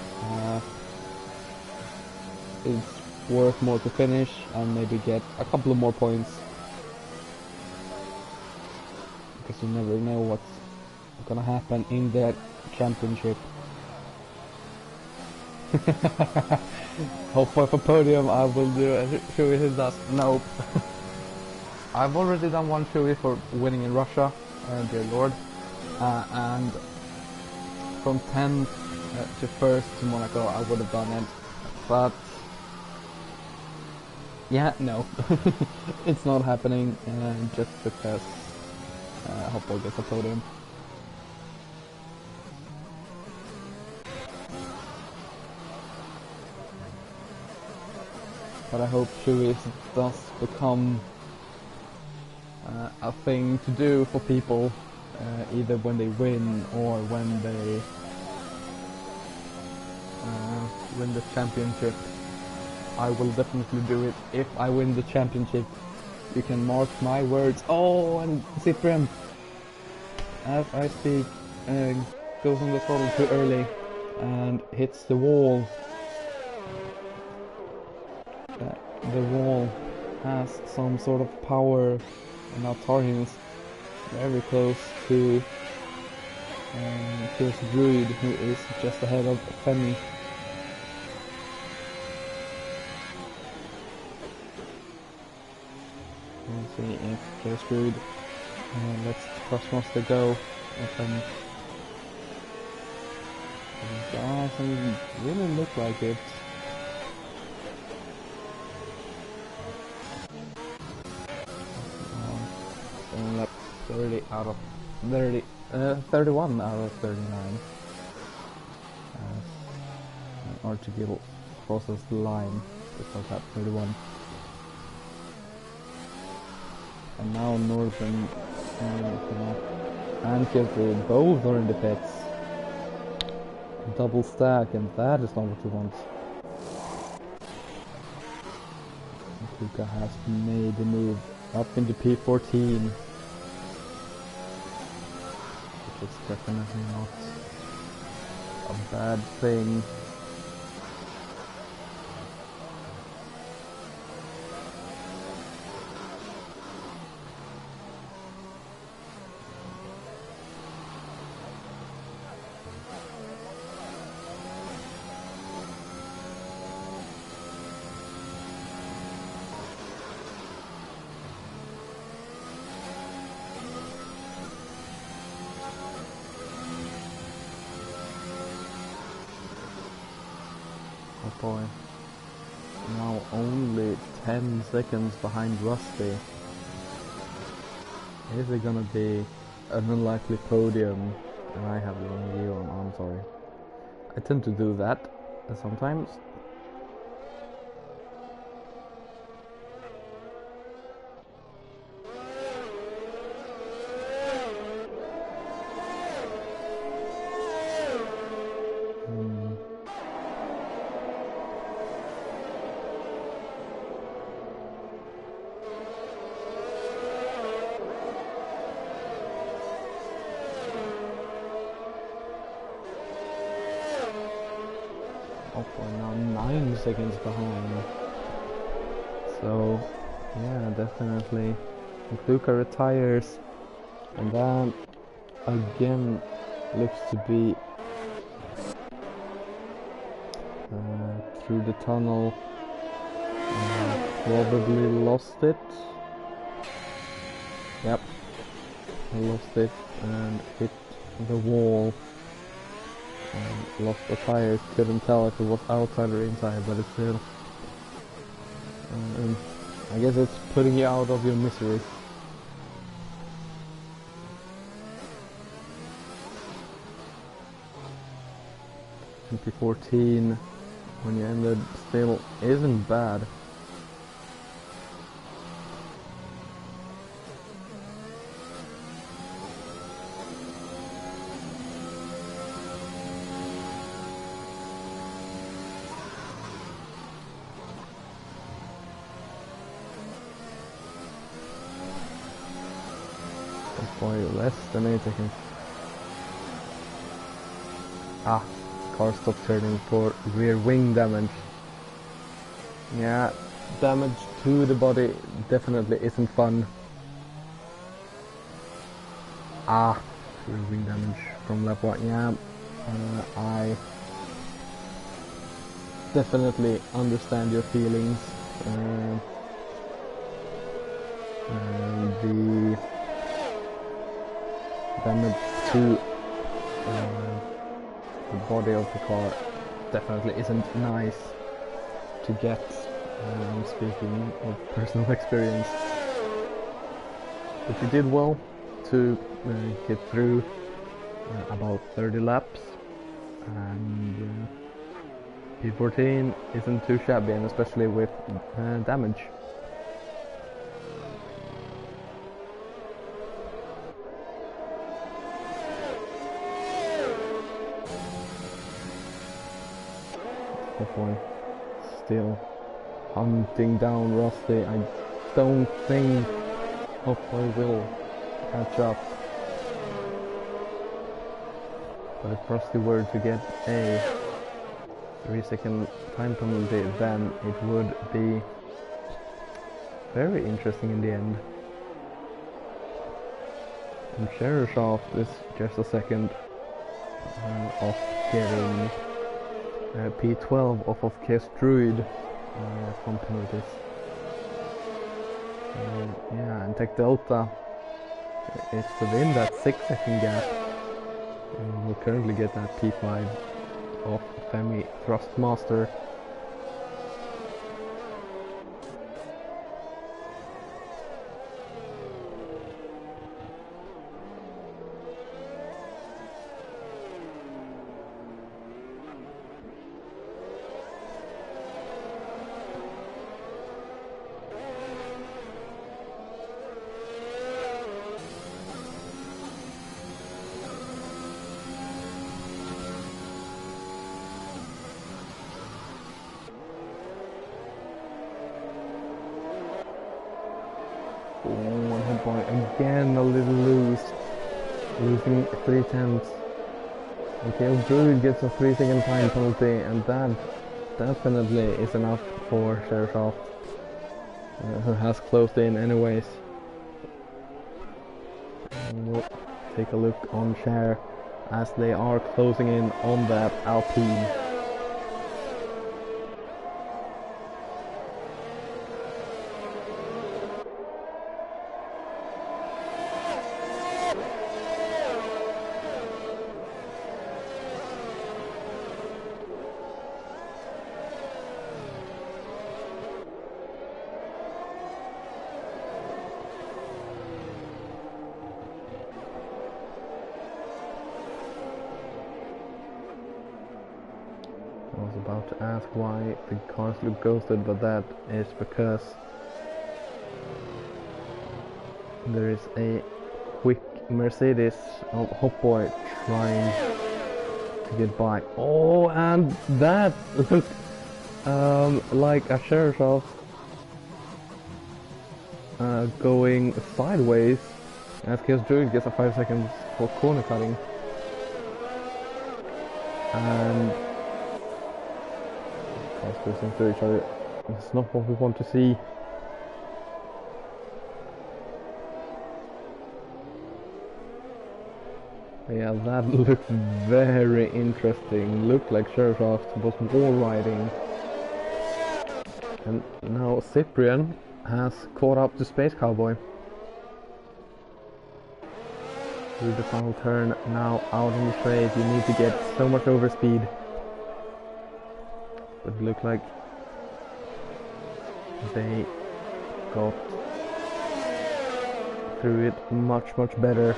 It's worth more to finish and maybe get a couple of more points, because you never know what's gonna happen in that championship. Hope for podium. I will do a Chewy his dust. Nope. I've already done one Chewy for winning in Russia, dear lord, and from 10th to 1st to Monaco I would have done it, but yeah, no, it's not happening just because Hopboy gets a podium. But I hope Chewy does become a thing to do for people, either when they win or when they win the championship. I will definitely do it if I win the championship, You can mark my words. Oh, and Cyprian, as I speak, goes on the throttle too early and hits the wall. The wall has some sort of power, and now Tarhin is very close to his druid, who is just ahead of Femi. Let's see if Chaos Druid lets Crossmaster go. It doesn't really look like it. Lap 30 out of 30, 31 out of 39. Archegil crosses the line before lap 31. And now Northern and Kyoto both are in the pits. Double stack, and that is not what you want. Kuka has made the move up into P14, which is definitely not a bad thing. Oh boy. Now only 10 seconds behind Rusty. Is it gonna be an unlikely podium? And I have the wrong view on, I'm sorry. I tend to do that sometimes. Oh boy, now 9 seconds behind. So, yeah, definitely. Luca retires, and that again looks to be through the tunnel. Probably lost it. Yep, lost it and hit the wall. Lost the tires, couldn't tell if it was outside or inside, but it's still... I guess it's putting you out of your misery. MP14, when you ended, still isn't bad. Boy, less than 8 seconds. Ah, car stopped turning for rear wing damage. Yeah, damage to the body definitely isn't fun. Ah, rear wing damage from lap 1. Yeah, I definitely understand your feelings. The damage to the body of the car definitely isn't nice to get. Speaking of personal experience, but you did well to get through about 30 laps, and P14 isn't too shabby, and especially with damage. Boy, still hunting down Rusty. I don't think hopefully will catch up. But if Frosty were to get a 3-second time penalty, then it would be very interesting in the end. And Cheryshaft is just a second off getting P12 off of Chaos Druid from penalties. So, yeah, and Tech Delta is within that 6-second gap. And we'll currently get that P5 of Femi Thrustmaster. One hit point again, a little loose, losing 3/10. Okay, Druid gets a 3-second time penalty, and that definitely is enough for Cheryshaft, who has closed in anyways. And we'll take a look on Cher as they are closing in on that Alpine. I was about to ask why the cars look ghosted, but that is because there is a quick Mercedes of Hopboy trying to get by. Oh, and that looked like a Cheryshaft going sideways as Chaos Druid gets a 5 seconds for corner cutting. And cars cruising through each other. It's not what we want to see. But yeah, that looked very interesting. Looked like Cheryshaft was wall riding. And now Cyprian has caught up to Space Cowboy. Through the final turn, now out in the straight, you need to get so much overspeed. But it looked like they got through it much better.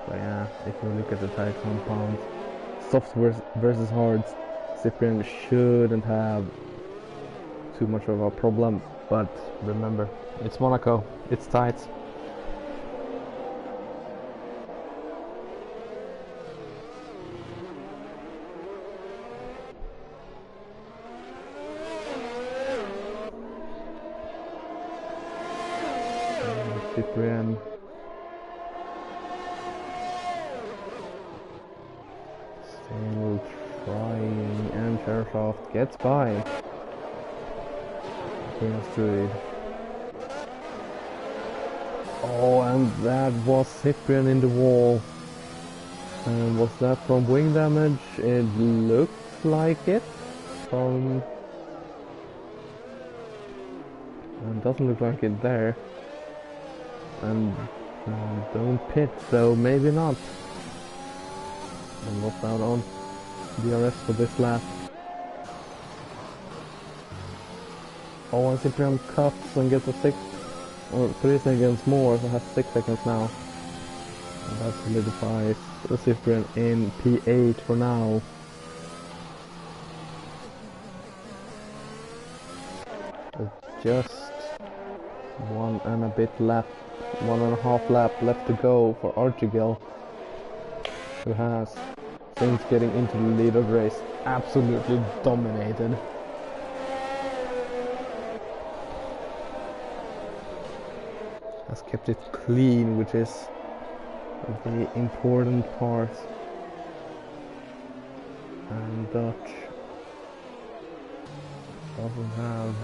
But yeah, if you look at the tire compound, soft versus hard, Cyprian shouldn't have too much of a problem. But remember, it's Monaco, it's tight. Cyprian still trying, and Cheryshaft gets by. Druid. Oh, and that was Cyprian in the wall. And was that from wing damage? It looked like it. It doesn't look like it there. And don't pit, so maybe not. And lost out on DRS for this lap. Oh, and Cyprian cuts and gets a 3 seconds more, so has 6 seconds now. And that solidifies Cyprian in P8 for now. Just 1.5 lap left to go for Archigel, who has since getting into the lead of the race. Absolutely dominated. Has kept it clean, which is the important part. And Dutch doesn't have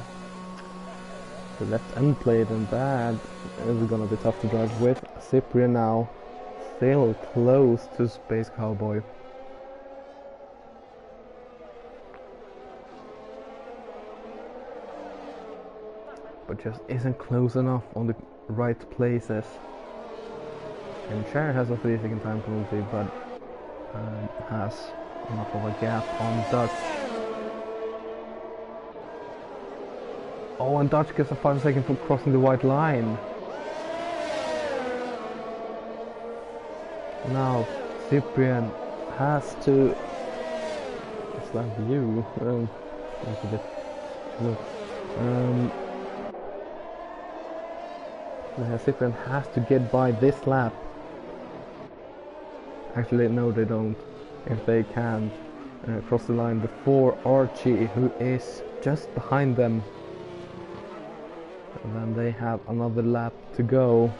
the left end plate, and that is gonna be tough to drive with. Cyprian now still close to Space Cowboy. But just isn't close enough on the right places. And Cher has a 3-second time penalty, but has enough of a gap on Dutch. Oh, and Dutch gets a 5-second for crossing the white line. Now Cyprian has to. Is that you? That's a bit. Cyprian has to get by this lap. Actually, no, they don't. If they can cross the line before Archie, who is just behind them. And then they have another lap to go.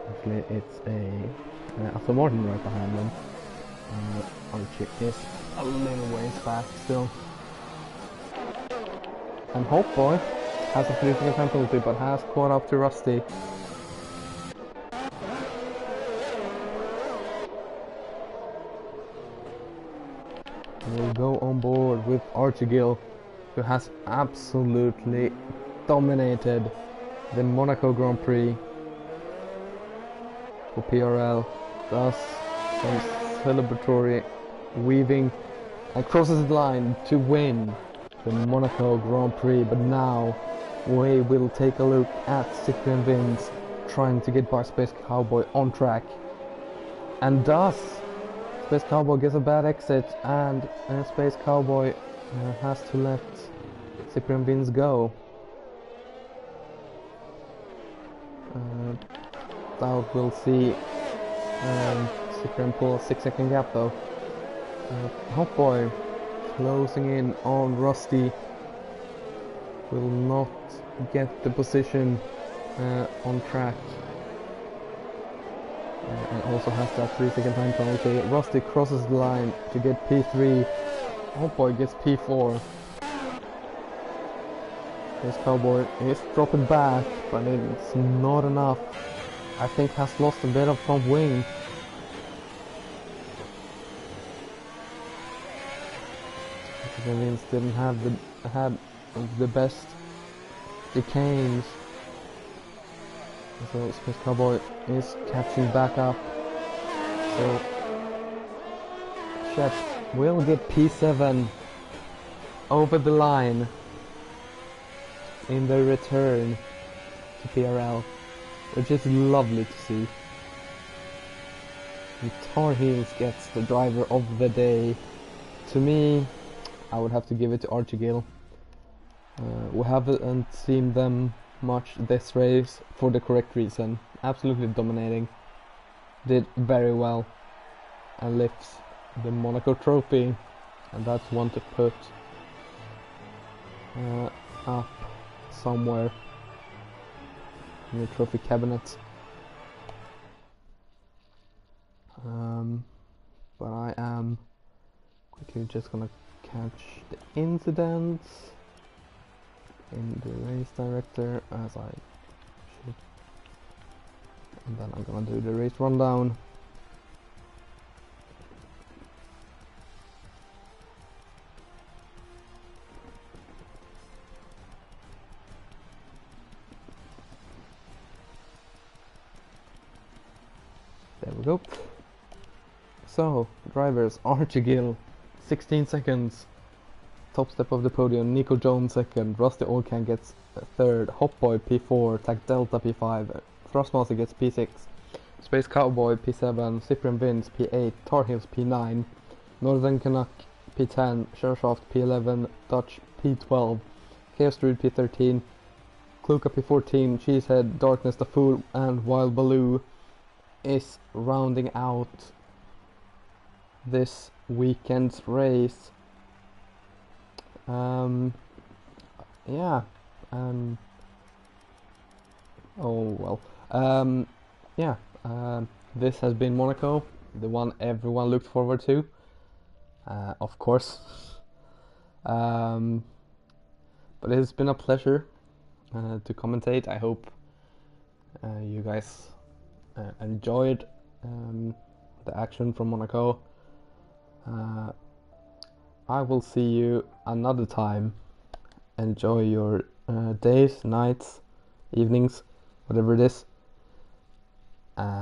Actually, it's a Aston Martin right behind them. Archie is a little ways back still. And Hope Boy has a 3-second time penalty, but has caught up to Rusty. We'll go on board with Archie Gill, who has absolutely dominated the Monaco Grand Prix for PRL. Does some celebratory weaving and crosses the line to win the Monaco Grand Prix. But now we will take a look at Cyprian Vince trying to get by Space Cowboy on track, and does. Space Cowboy gets a bad exit, and Space Cowboy has to let Cyprian Vince go. Doubt we'll see Cyprian pull a 6-second gap though. Hot Boy closing in on Rusty. Will not get the position on track. And also has that 3-second time penalty. Rusty crosses the line to get P3. Hot Boy gets P4. This Cowboy is dropping back, but it's not enough. I think has lost a bit of front wing. Vince didn't have the best decanes. So Space Cowboy is catching back up. So Shep will get P7 over the line in the return to PRL, which is lovely to see. And Tar Heels gets the driver of the day. To me, I would have to give it to Archie Gill. We haven't seen them much this race for the correct reason. Absolutely dominating. Did very well. And lifts the Monaco trophy. And that's one to put up somewhere in the trophy cabinet. But I am quickly just gonna catch the incidents in the race director as I should, and then I'm gonna do the race rundown. There we go. So, drivers, Archie Gill, 16 seconds. Top step of the podium, Nico Jones second, Rusty Olcan gets third, Hop Boy P4, Tag Delta P5, Thrustmaster gets P6, Space Cowboy P7, Cyprian Vince P8, Tar Heels P9, Northern Canuck P10, Shershaft P11, Dutch P12, Chaos Druid P13, Kluka P14, Cheesehead, Darkness the Fool, and Wild Baloo is rounding out this weekend's race. Yeah. Oh well. Yeah. This has been Monaco, the one everyone looked forward to. Of course. But it has been a pleasure to commentate. I hope you guys enjoyed the action from Monaco. I will see you another time. Enjoy your days, nights, evenings, whatever it is.